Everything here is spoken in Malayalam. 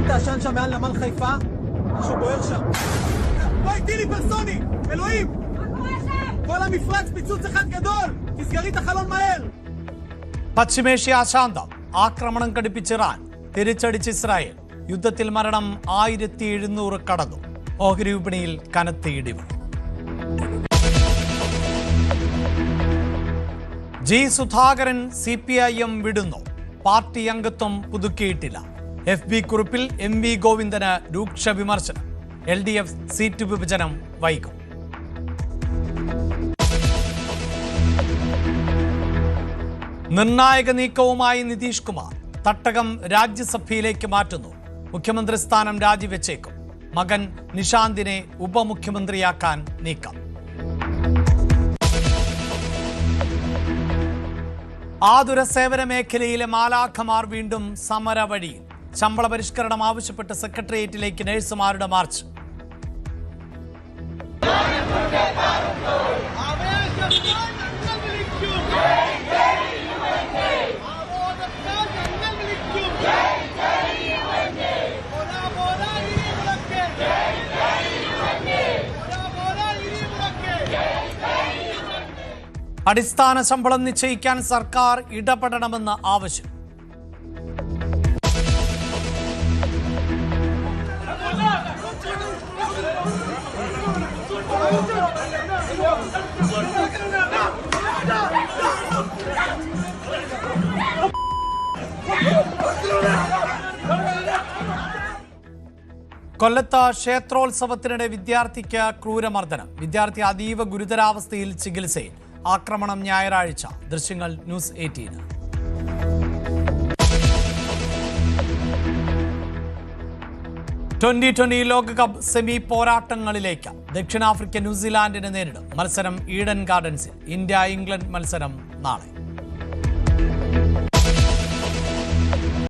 את העשן שם מעל נמל חיפה? משהו בוער שם. וואי, טילי פרסוני! אלוהים! כל המפרץ פיצוץ אחד גדול! תסגרי את החלון מהר! പശ്ചിമേഷ്യ അശാന്തം. ആക്രമണം കടുപ്പിച്ച് ഇറാൻ, തിരിച്ചടിച്ച് ഇസ്രായേൽ. യുദ്ധത്തിൽ മരണം 1700 കടന്നു. ഓഹരി വിപണിയിൽ കനത്ത ഇടിവ്. ജി സുധാകരൻ CPIM വിടുന്നു. പാർട്ടി അംഗത്വം പുതുക്കിയിട്ടില്ല. FB കുറിപ്പിൽ MV ഗോവിന്ദന് രൂക്ഷ വിമർശനം. LDF സീറ്റ് വിഭജനം വൈകും. നിർണായക നീക്കവുമായി നിതീഷ് കുമാർ. തട്ടകം രാജ്യസഭയിലേക്ക് മാറ്റുന്നു. മുഖ്യമന്ത്രി സ്ഥാനം രാജിവെച്ചേക്കും. മകൻ നിഷാന്തിനെ ഉപമുഖ്യമന്ത്രിയാക്കാൻ നീക്കം. ആതുര സേവന മേഖലയിലെ മാലാഖമാർ വീണ്ടും സമരവഴിയിൽ. ശമ്പള പരിഷ്കരണം ആവശ്യപ്പെട്ട് സെക്രട്ടേറിയറ്റിലേക്ക് നഴ്സുമാരുടെ മാർച്ച്. അടിസ്ഥാന ശമ്പളം നിശ്ചയിക്കാൻ സർക്കാർ ഇടപെടണമെന്ന് ആവശ്യം. കൊല്ലത്ത് ക്ഷേത്രോത്സവത്തിനിടെ വിദ്യാർത്ഥിക്ക് ക്രൂരമർദ്ദനം. വിദ്യാർത്ഥി അതീവ ഗുരുതരാവസ്ഥയിൽ ചികിത്സയിൽ. ആക്രമണം ഞായറാഴ്ച. ദൃശ്യങ്ങൾ ന്യൂസ് 18. T20 ലോകകപ്പ് സെമി പോരാട്ടങ്ങളിലേക്ക്. ദക്ഷിണാഫ്രിക്ക ന്യൂസിലാൻഡിനെ നേരിടും. മത്സരം ഈഡൻ ഗാർഡൻസിൽ. ഇന്ത്യ ഇംഗ്ലണ്ട് മത്സരം നാളെ.